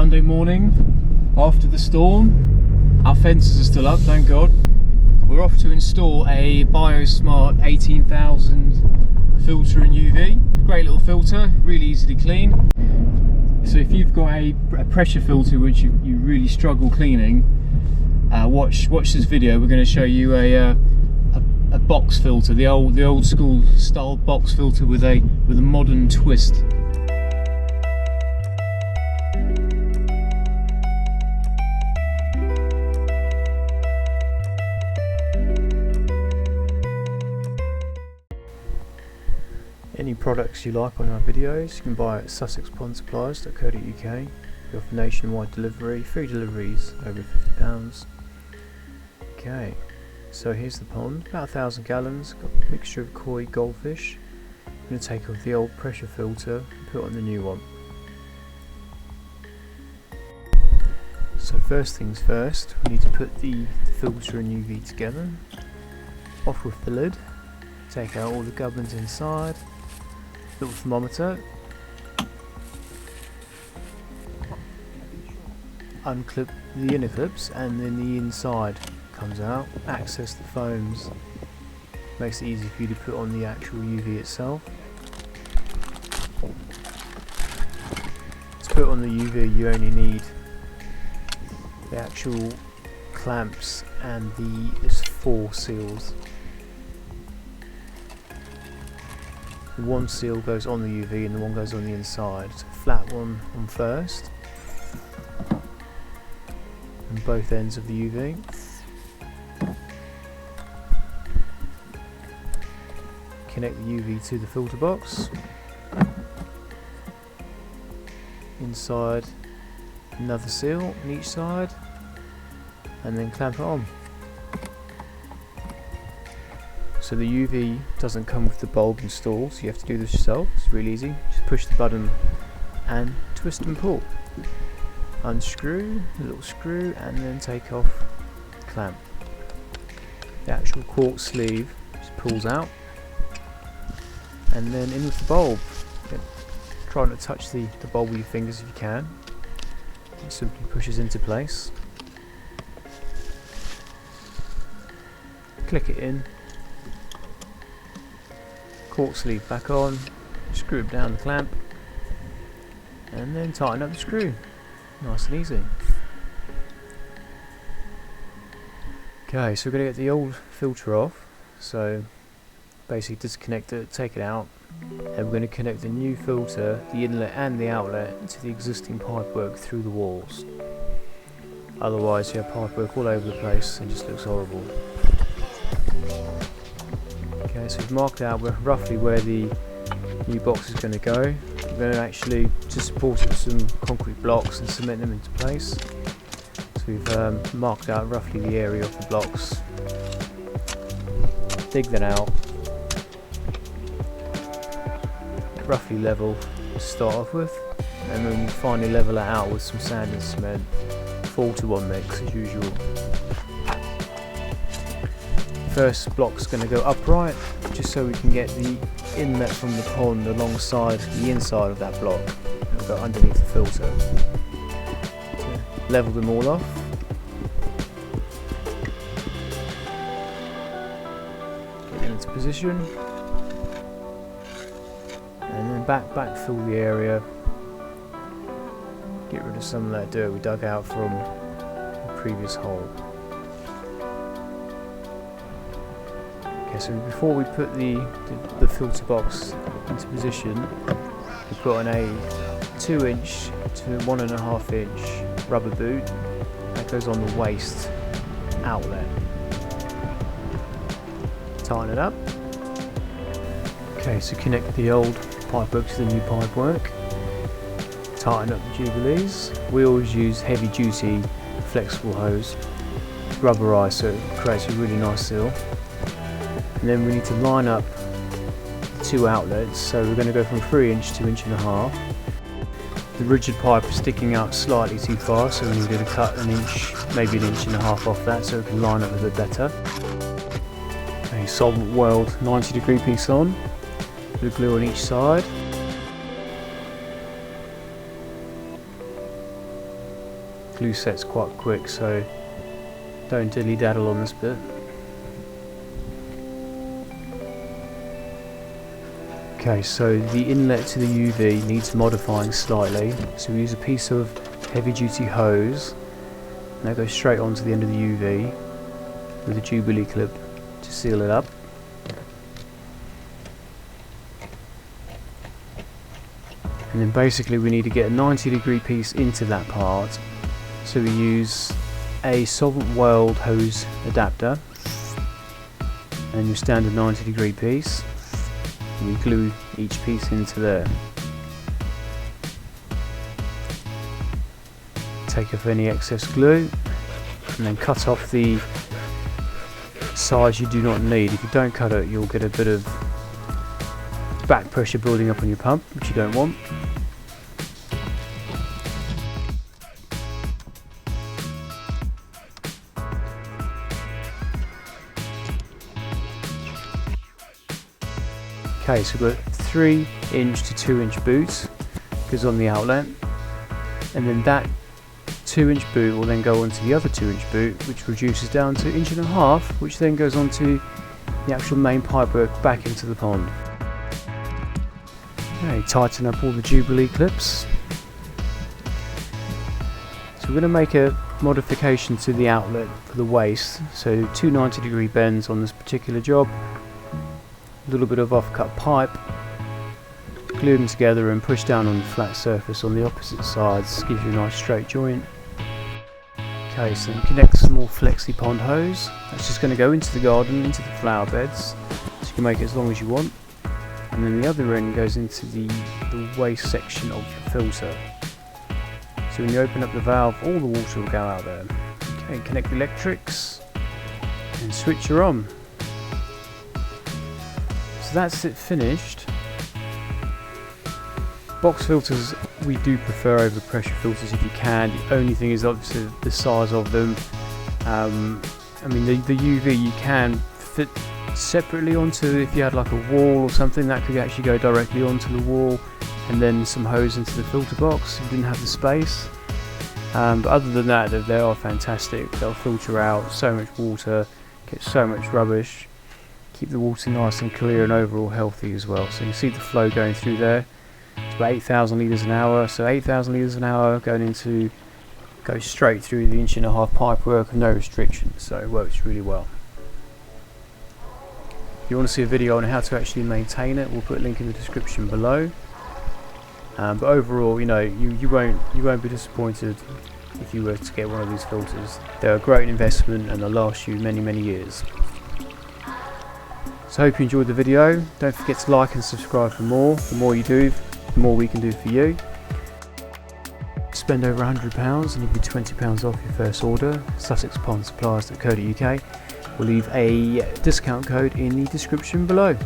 Monday morning after the storm. Our fences are still up, thank God. We're off to install a BioSmart 18w filter in UV. Great little filter, really easy to clean. So if you've got a pressure filter which you really struggle cleaning, watch this video. We're going to show you a box filter, the old school style box filter with a modern twist. Any products you like on our videos you can buy at sussexpondsupplies.co.uk. We offer nationwide delivery, free deliveries over £50. Okay, so here's the pond, about 1,000 gallons, got a mixture of koi, goldfish. I'm going to take off the old pressure filter and put on the new one. So first things first, we need to put the filter and UV together. Off with the lid, take out all the gubbins inside. Little thermometer, unclip the inner clips and then the inside comes out. Access the foams, makes it easy for you to put on the actual UV itself. To put on the UV you only need the actual clamps and there's 4 seals. One seal goes on the UV and the one goes on the inside. So flat one on first, and both ends of the UV. Connect the UV to the filter box. Inside another seal on each side, and then clamp it on. So the UV doesn't come with the bulb installed, so you have to do this yourself. It's really easy. Just push the button and twist and pull. Unscrew the little screw and then take off the clamp. The actual cork sleeve just pulls out, and then in with the bulb. Try not to touch the bulb with your fingers if you can. It simply pushes into place. Click it in. Cork sleeve back on, screw it down the clamp, and then tighten up the screw. Nice and easy. Okay, so we're going to get the old filter off. So basically disconnect it, take it out, and we're going to connect the new filter, the inlet and the outlet, to the existing pipework through the walls. Otherwise you have pipework all over the place and it just looks horrible. Okay, so we've marked out roughly where the new box is going to go. We're going to actually just support it with some concrete blocks and cement them into place. So we've marked out roughly the area of the blocks. Dig that out. Roughly level to start off with, and then we'll finally level it out with some sand and cement. 4-to-1 mix as usual. First block's going to go upright, just so we can get the inlet from the pond alongside the inside of that block. It'll go underneath the filter. So level them all off. Get them into position. And then backfill the area. Get rid of some of that dirt we dug out from the previous hole. So before we put the filter box into position, we put on a 2-inch to 1.5 inch rubber boot that goes on the waste outlet. Tighten it up. Okay, so connect the old pipework to the new pipework. Tighten up the jubilees. We always use heavy duty flexible hose, rubberized, so it creates a really nice seal. And then we need to line up the 2 outlets, so we're going to go from 3-inch to 1.5 inch. The rigid pipe is sticking out slightly too far, so we needed to cut 1 inch, maybe 1.5 inches off that, so it can line up a bit better. A solvent weld 90-degree piece on, with glue on each side. glue sets quite quick, so don't dilly daddle on this bit. Okay, so the inlet to the UV needs modifying slightly, so we use a piece of heavy duty hose and that goes straight onto the end of the UV with a Jubilee clip to seal it up. And then basically we need to get a 90-degree piece into that part, so we use a solvent weld hose adapter and your standard 90-degree piece, and we glue each piece into there. Take off any excess glue and then cut off the sides you do not need. If you don't cut it, you'll get a bit of back pressure building up on your pump, which you don't want. Okay, so we've got 3-inch to 2-inch boots, goes on the outlet, and then that 2-inch boot will then go onto the other 2-inch boot, which reduces down to 1.5 inches, which then goes onto the actual main pipework back into the pond. Okay, tighten up all the Jubilee clips. So we're going to make a modification to the outlet for the waste, so 2 90-degree bends on this particular job, a little bit of off-cut pipe, glue them together and push down on the flat surface on the opposite sides, gives you a nice straight joint. Okay, so then connect some more flexi pond hose. That's just going to go into the garden, into the flower beds, so you can make it as long as you want. And then the other end goes into the waste section of the filter. So when you open up the valve, all the water will go out there. Okay, connect the electrics and switch her on. So that's it finished. Box filters we do prefer over pressure filters if you can. The only thing is obviously the size of them. I mean the UV you can fit separately onto, if you had like a wall or something, that could actually go directly onto the wall and then some hose into the filter box if you didn't have the space. But other than that, they are fantastic. They'll filter out so much water, get so much rubbish, keep the water nice and clear and overall healthy as well. So you can see the flow going through there. It's about 8,000 litres an hour, so 8,000 litres an hour goes straight through the 1.5 inch pipework and no restrictions, so it works really well. If you want to see a video on how to actually maintain it, we'll put a link in the description below. But overall, you know, you won't be disappointed if you were to get one of these filters. They're a great investment and they'll last you many years. So I hope you enjoyed the video. Don't forget to like and subscribe for more. The more you do, the more we can do for you. Spend over £100 and you'll be £20 off your first order. SussexPondSuppliers.co.uk. We'll leave a discount code in the description below.